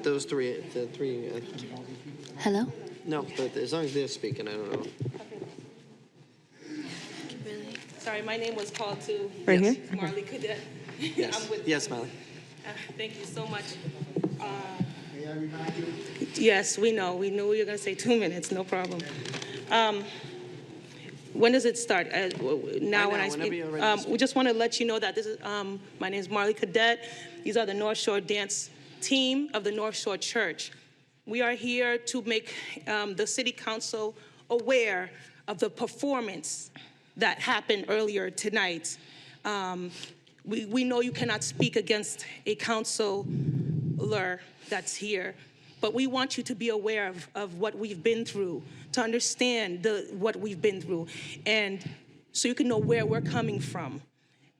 Those three, the three. Hello? No, but as long as they're speaking, I don't know. Sorry, my name was called too. Right here? Marley Cadet. Yes. I'm with. Yes, Molly. Thank you so much. Yes, we know. We knew you were going to say 2 minutes. No problem. When does it start? Now, when I whenever speak. you're ready to speak. We just want to let you know that this is. My name is Marley Cadet. These are the North Shore Dance Team of the North Shore Church. We are here to make the City Council aware of the performance that happened earlier tonight. We know you cannot speak against a counselor that's here, but we want you to be aware of what we've been through, to understand what we've been through, and so you can know where we're coming from.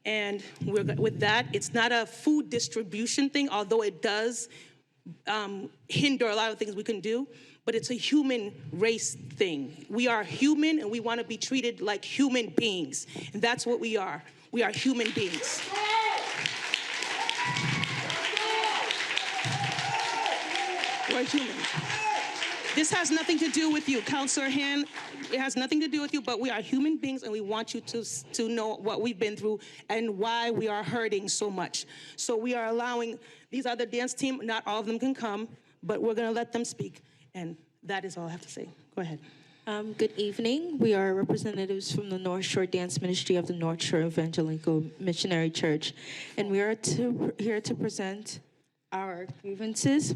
And with that, it's not a food distribution thing, although it does hinder a lot of things we can do, but it's a human race thing. We are human, and we want to be treated like human beings, and that's what we are. We are human beings. We're human. This has nothing to do with you, Counselor Han. It has nothing to do with you, but we are human beings, and we want you to know what we've been through and why we are hurting so much. So we are allowing these other dance team, not all of them can come, but we're going to let them speak. And that is all I have to say. Go ahead. Good evening. We are representatives from the North Shore Dance Ministry of the North Shore Evangelical Missionary Church, and we are here to present our grievances.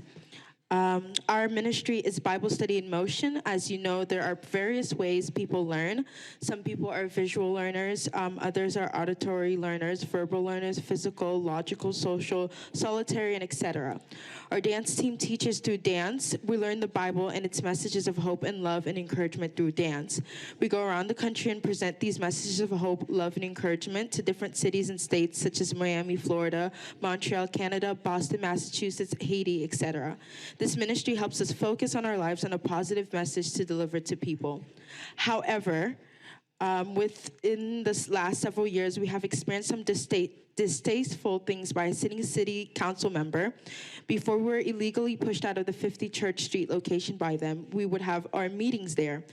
Our ministry is Bible Study in Motion. As you know, there are various ways people learn. Some people are visual learners, others are auditory learners, verbal learners, physical, logical, social, solitary, and etc. Our dance team teaches through dance. We learn the Bible and its messages of hope and love and encouragement through dance. We go around the country and present these messages of hope, love, and encouragement to different cities and states such as Miami, Florida, Montreal, Canada, Boston, Massachusetts, Haiti, etc. This ministry helps us focus on our lives and a positive message to deliver to people. However, within this last several years, we have experienced some distasteful things by a sitting city council member. Before we were illegally pushed out of the 50 Church Street location by them, we would have our meetings there.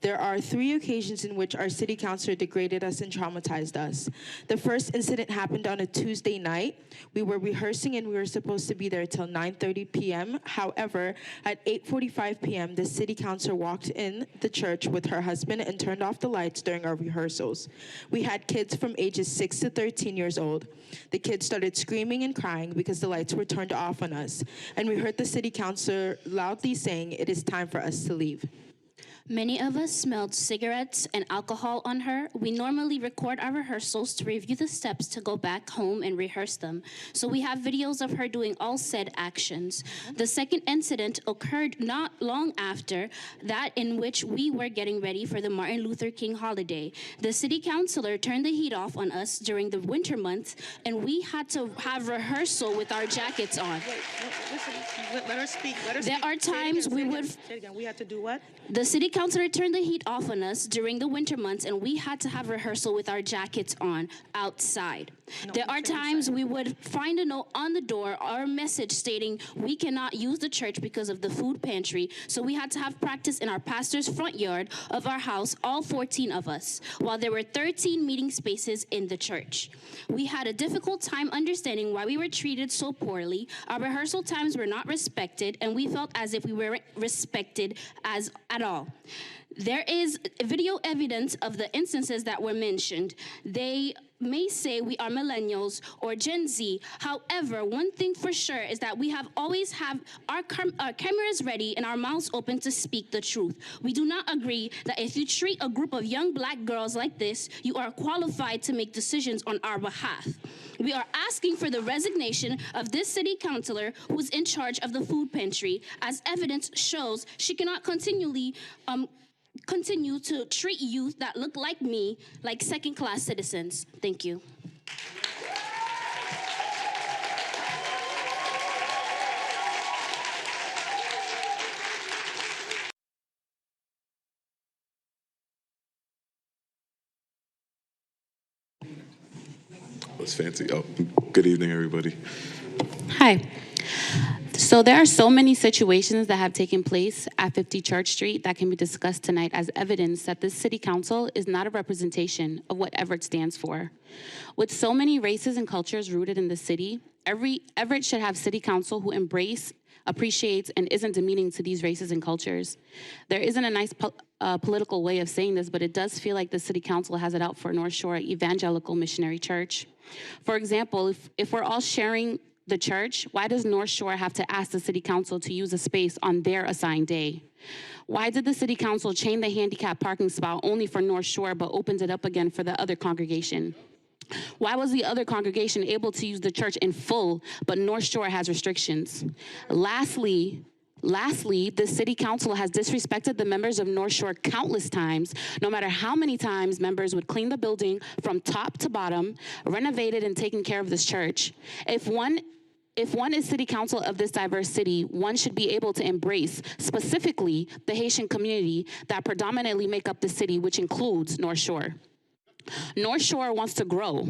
There are 3 occasions in which our city councilor degraded us and traumatized us. The first incident happened on a Tuesday night. We were rehearsing and we were supposed to be there till 9:30 p.m. However, at 8:45 p.m., the city councilor walked in the church with her husband and turned off the lights during our rehearsals. We had kids from ages 6 to 13 years old. The kids started screaming and crying because the lights were turned off on us, and we heard the city councilor loudly saying, "It is time for us to leave." Many of us smelled cigarettes and alcohol on her. We normally record our rehearsals to review the steps to go back home and rehearse them. So we have videos of her doing all said actions. The second incident occurred not long after that, in which we were getting ready for the Martin Luther King holiday. The city councilor turned the heat off on us during the winter months, and we had to have rehearsal with our jackets on. Wait, listen, let her speak. There are times we would... Say it again. We had to do what? The city councilor turned the heat off on us during the winter months, and we had to have rehearsal with our jackets on outside. There are times we would find a note on the door or a message stating we cannot use the church because of the food pantry, so we had to have practice in our pastor's front yard of our house, all 14 of us, while there were 13 meeting spaces in the church. We had a difficult time understanding why we were treated so poorly. Our rehearsal times were not respected, and we felt as if we weren't respected at all. There is video evidence of the instances that were mentioned. They may say we are millennials or Gen Z. However, one thing for sure is that we have always have our cameras ready and our mouths open to speak the truth. We do not agree that if you treat a group of young black girls like this, you are qualified to make decisions on our behalf. We are asking for the resignation of this city councilor who's in charge of the food pantry, as evidence shows she cannot continue to treat youth that look like me like second-class citizens. Thank you. That's fancy. Oh, good evening, everybody. Hi. So there are so many situations that have taken place at 50 Church Street that can be discussed tonight as evidence that this city council is not a representation of what Everett stands for. With so many races and cultures rooted in the city, Everett should have city council who embrace, appreciates, and isn't demeaning to these races and cultures. There isn't a nice political way of saying this, but it does feel like the city council has it out for North Shore Evangelical Missionary Church. For example, if we're all sharing the church, why does North Shore have to ask the city council to use a space on their assigned day? Why did the city council chain the handicap parking spot only for North Shore but opened it up again for the other congregation? Why was the other congregation able to use the church in full, but North Shore has restrictions? Lastly, the city council has disrespected the members of North Shore countless times, no matter how many times members would clean the building from top to bottom, renovated and taken care of this church. If one is city council of this diverse city, one should be able to embrace specifically the Haitian community that predominantly make up the city, which includes North Shore. North Shore wants to grow.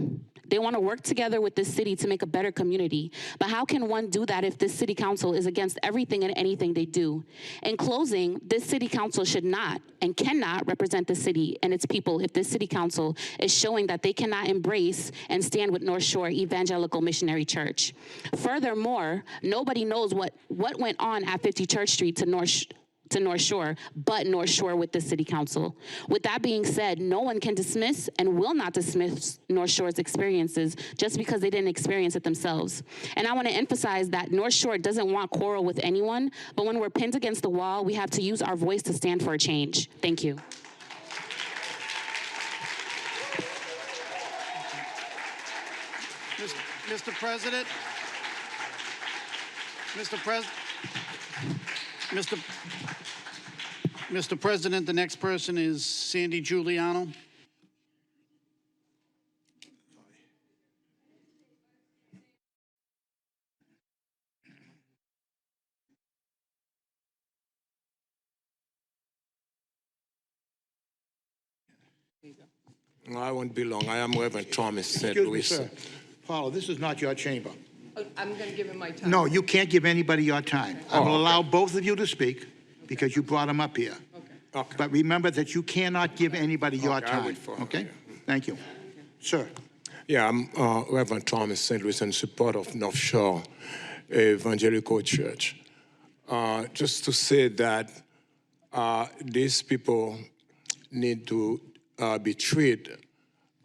They want to work together with this city to make a better community. But how can one do that if this city council is against everything and anything they do? In closing, this city council should not and cannot represent the city and its people if this city council is showing that they cannot embrace and stand with North Shore Evangelical Missionary Church. Furthermore, nobody knows what went on at 50 Church Street to North Shore, but North Shore with the city council. With that being said, no one can dismiss and will not dismiss North Shore's experiences just because they didn't experience it themselves. And I want to emphasize that North Shore doesn't want quarrel with anyone, but when we're pinned against the wall, we have to use our voice to stand for a change. Thank you. Mr. President, Mr. President, the next person is Sandy Giuliano. I won't be long. I am Reverend Thomas St. Excuse me, Louis. sir. Paulo, this is not your chamber. I'm going to give him my time. No, you can't give anybody your time. I will okay. allow both of you to speak because you brought them up here. Okay. But remember that you cannot give anybody your Okay, I time. wait for her, Okay? yeah. Thank you. Sir. Yeah, I'm Reverend Thomas St. Louis in support of North Shore Evangelical Church. Just to say that these people need to be treated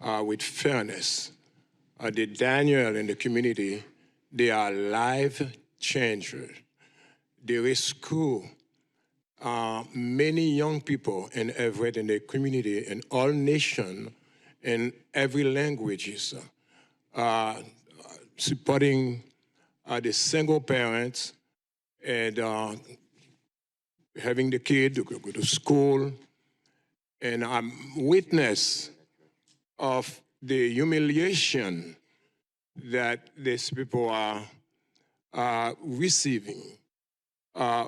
with fairness. The Daniel in the community, they are life changers. They rescue many young people in Everett, in the community, in all nations, in every languages, supporting the single parents and having the kid to go to school. And I'm witness of the humiliation that these people are receiving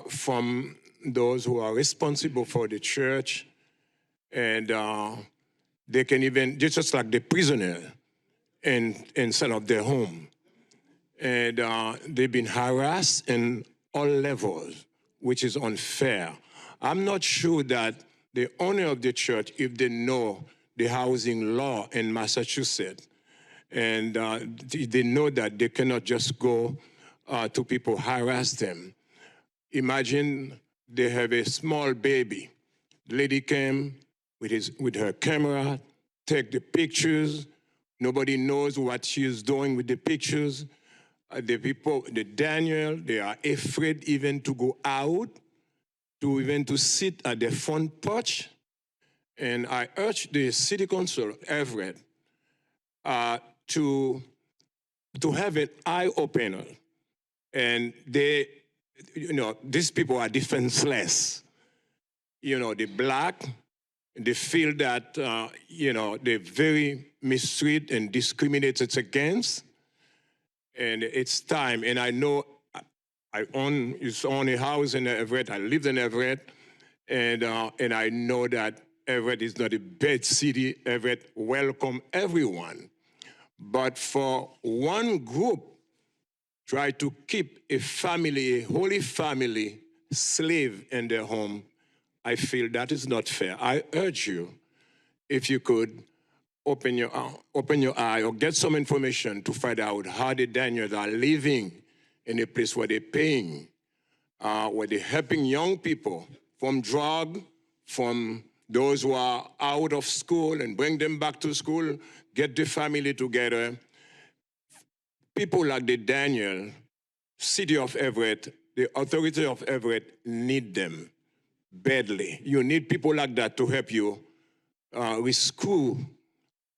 from those who are responsible for the church, and they can even, just like the prisoner inside of their home. And they've been harassed in all levels, which is unfair. I'm not sure that the owner of the church, if they know the housing law in Massachusetts, and they know that they cannot just go to people, harass them. Imagine they have a small baby. The lady came with her camera, take the pictures. Nobody knows what she is doing with the pictures. The people, the Daniel, they are afraid even to go out, to sit at the front porch. And I urge the city council, Everett, to have an eye opener. And they, these people are defenseless. They're black. They feel that, they're very mistreated and discriminated against. And it's time. And I know I own a house in Everett. I lived in Everett. And I know that Everett is not a bad city. Everett welcome everyone. But for one group try to keep a family, a holy family, slave in their home, I feel that is not fair. I urge you, if you could, open your eye or get some information to find out how the Daniels are living in a place where they're paying, where they're helping young people from drug, from those who are out of school and bring them back to school, get the family together. People like the Daniel, city of Everett, the authority of Everett need them badly. You need people like that to help you rescue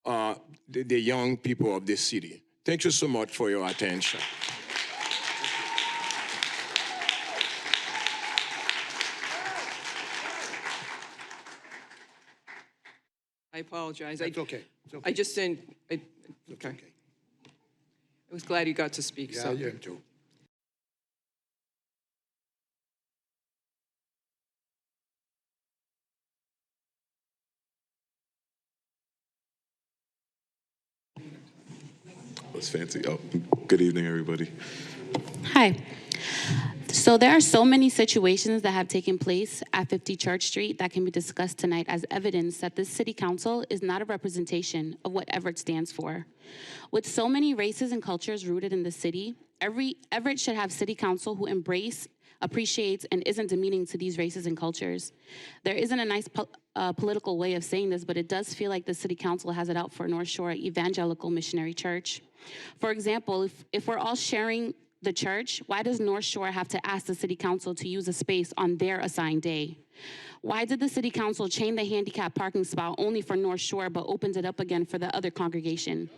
the young people of this city. Thank you so much for your attention. I apologize. That's okay. It's okay. I just didn't, okay. Okay. I was glad you got to speak, Yeah, so. you too. That's fancy. Oh, good evening, everybody. Hi. So there are so many situations that have taken place at 50 Church Street that can be discussed tonight as evidence that this city council is not a representation of what Everett stands for. With so many races and cultures rooted in the city, Everett should have city council who appreciates, and isn't demeaning to these races and cultures. There isn't a nice political way of saying this, but it does feel like the city council has it out for North Shore Evangelical Missionary Church. For example, if we're all sharing the church, why does North Shore have to ask the city council to use a space on their assigned day? Why did the city council chain the handicap parking spot only for North Shore but opened it up again for the other congregation?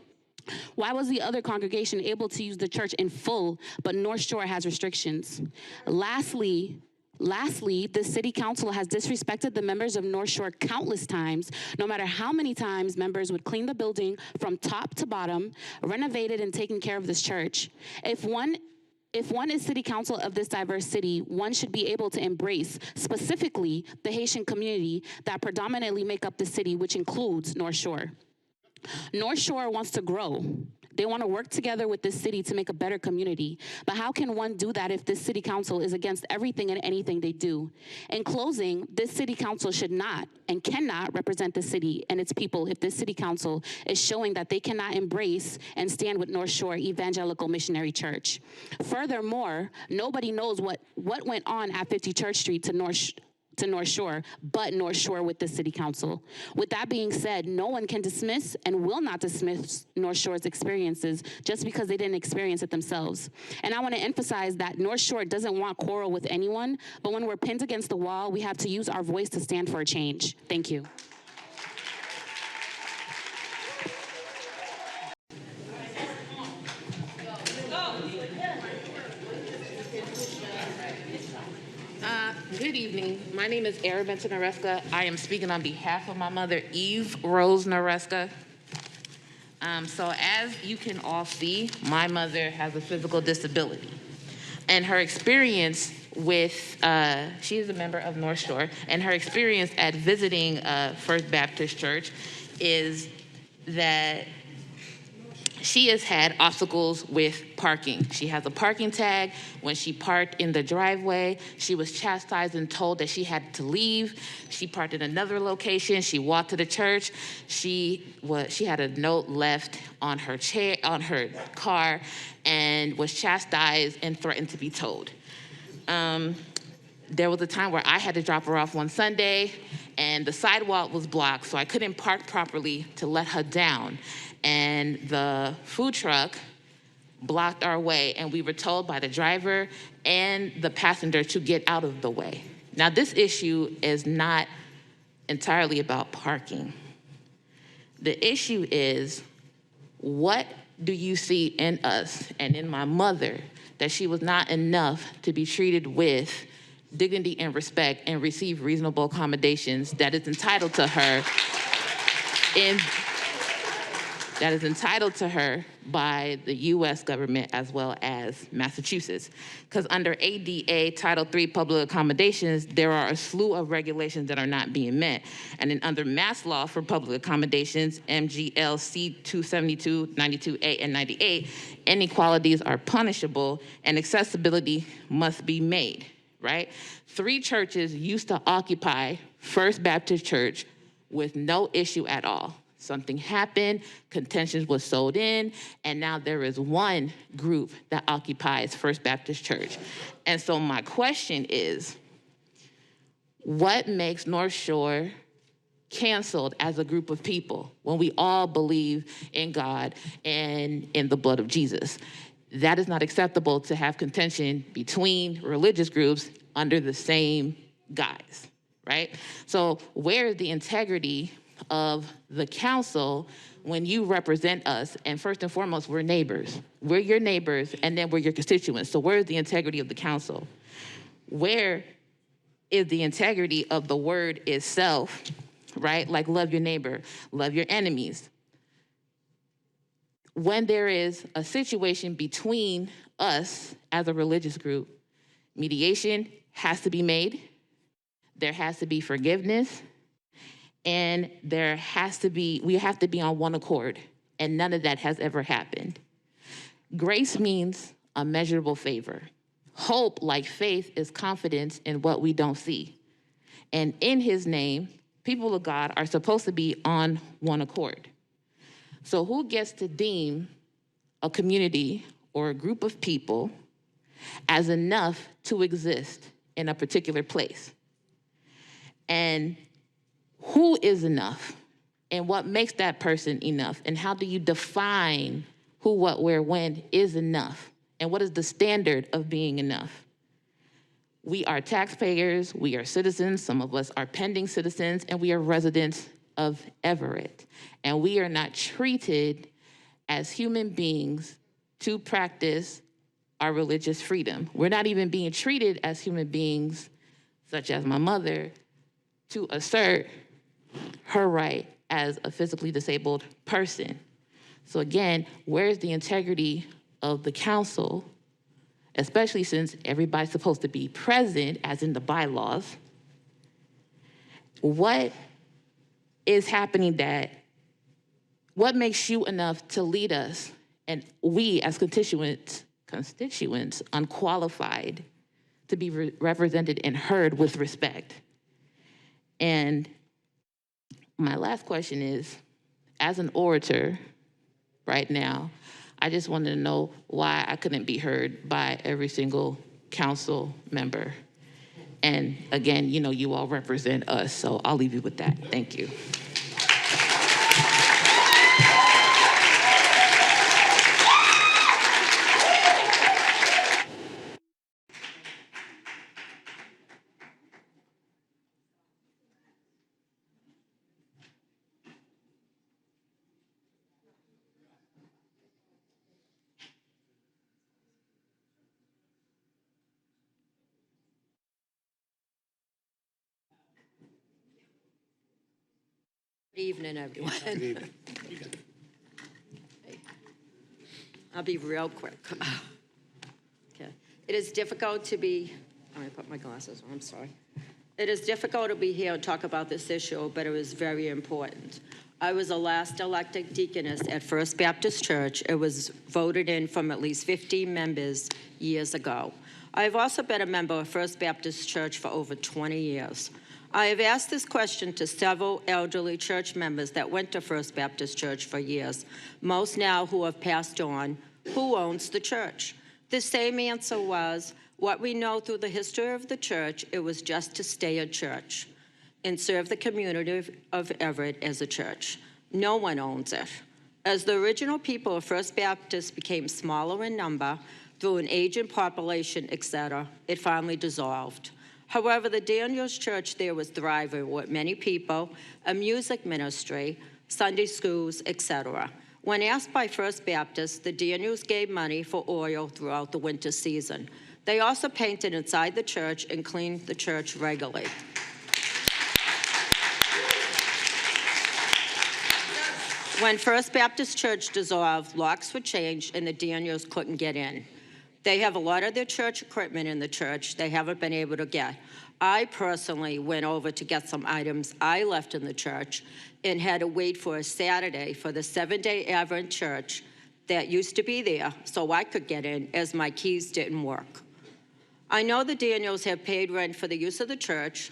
Why was the other congregation able to use the church in full, but North Shore has restrictions? Lastly, the city council has disrespected the members of North Shore countless times, no matter how many times members would clean the building from top to bottom, renovated and taken care of this church. If one is city council of this diverse city, one should be able to embrace specifically the Haitian community that predominantly make up the city, which includes North Shore. North Shore wants to grow. They want to work together with this city to make a better community. But how can one do that if this city council is against everything and anything they do? In closing, this city council should not and cannot represent the city and its people if this city council is showing that they cannot embrace and stand with North Shore Evangelical Missionary Church. Furthermore, nobody knows what went on at 50 Church Street to North Shore, but North Shore with the city council. With that being said, no one can dismiss and will not dismiss North Shore's experiences just because they didn't experience it themselves. And I want to emphasize that North Shore doesn't want quarrel with anyone, but when we're pinned against the wall, we have to use our voice to stand for a change. Thank you. Good evening. My name is Everett Nareska. I am speaking on behalf of my mother, Eve Rose Nareska. So as you can all see, my mother has a physical disability. And her experience with, she is a member of North Shore, and her experience at visiting First Baptist Church is that she has had obstacles with parking. She has a parking tag. When she parked in the driveway, she was chastised and told that she had to leave. She parked in another location. She walked to the church. She had a note left on her chair, on her car, and was chastised and threatened to be towed. There was a time where I had to drop her off one Sunday, and the sidewalk was blocked, so I couldn't park properly to let her down. And the food truck blocked our way, and we were told by the driver and the passenger to get out of the way. Now, this issue is not entirely about parking. The issue is, what do you see in us and in my mother that she was not enough to be treated with dignity and respect and receive reasonable accommodations that is entitled to her that is entitled to her by the U.S. government as well as Massachusetts. Because under ADA Title III public accommodations, there are a slew of regulations that are not being met. And then under Mass Law for public accommodations, MGL C-272, 92A, and 98, inequalities are punishable and accessibility must be made, right? 3 churches used to occupy First Baptist Church with no issue at all. Something happened, contentions was sold in, and now there is one group that occupies First Baptist Church. And so my question is, what makes North Shore canceled as a group of people when we all believe in God and in the blood of Jesus? That is not acceptable to have contention between religious groups under the same guise, right? So where is the integrity of the council when you represent us? And first and foremost, we're neighbors. We're your neighbors, and then we're your constituents. So where is the integrity of the council? Where is the integrity of the word itself, right? Like love your neighbor, love your enemies. When there is a situation between us as a religious group, mediation has to be made. There has to be forgiveness. And we have to be on one accord, and none of that has ever happened. Grace means a measurable favor. Hope, like faith, is confidence in what we don't see. And in his name, people of God are supposed to be on one accord. So who gets to deem a community or a group of people as enough to exist in a particular place? And who is enough? And what makes that person enough? And how do you define who, what, where, when is enough? And what is the standard of being enough? We are taxpayers, we are citizens, some of us are pending citizens, and we are residents of Everett. And we are not treated as human beings to practice our religious freedom. We're not even being treated as human beings, such as my mother, to assert her right as a physically disabled person. So again, where's the integrity of the council, especially since everybody's supposed to be present, as in the bylaws? What is happening what makes you enough to lead us, and we as constituents unqualified to be represented and heard with respect? And my last question is, as an orator right now, I just wanted to know why I couldn't be heard by every single council member. And again, you all represent us, so I'll leave you with that. Thank you. Good evening, everyone. Good evening. I'll be real quick. Okay. It is difficult to be, I'm gonna put my glasses on, I'm sorry. It is difficult to be here and talk about this issue, but it was very important. I was the last elected deaconess at First Baptist Church. It was voted in from at least 15 members years ago. I've also been a member of First Baptist Church for over 20 years. I have asked this question to several elderly church members that went to First Baptist Church for years, most now who have passed on. Who owns the church? The same answer was, what we know through the history of the church, it was just to stay a church and serve the community of Everett as a church. No one owns it. As the original people of First Baptist became smaller in number, through an aging population, etc., it finally dissolved. However, the Daniels Church there was thriving with many people, a music ministry, Sunday schools, etc. When asked by First Baptist, the Daniels gave money for oil throughout the winter season. They also painted inside the church and cleaned the church regularly. When First Baptist Church dissolved, locks were changed and the Daniels couldn't get in. They have a lot of their church equipment in the church they haven't been able to get. I personally went over to get some items I left in the church and had to wait for a Saturday for the 7-day Everett church that used to be there so I could get in as my keys didn't work. I know the Daniels have paid rent for the use of the church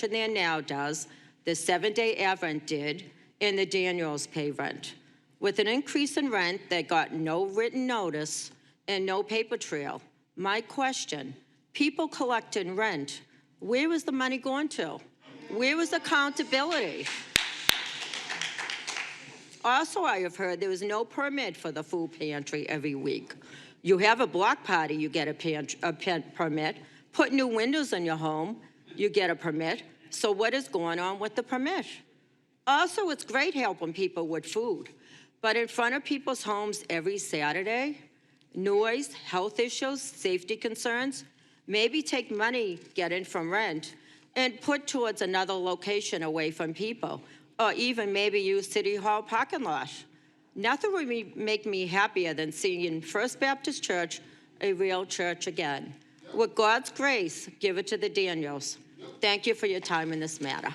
in there now does, the 7-day Everett did, and the Daniels pay rent. With an increase in rent that got no written notice and no paper trail, my question, people collecting rent, where was the money going to? Where was accountability? Also, I have heard there was no permit for the food pantry every week. You have a block party, you get a permit. Put new windows in your home, you get a permit. So what is going on with the permit? Also, it's great helping people with food, but in front of people's homes every Saturday, noise, health issues, safety concerns, maybe take money getting from rent and put towards another location away from people, or even maybe use City Hall parking lot. Nothing would make me happier than seeing First Baptist Church a real church again. With God's grace, give it to the Daniels. Thank you for your time in this matter.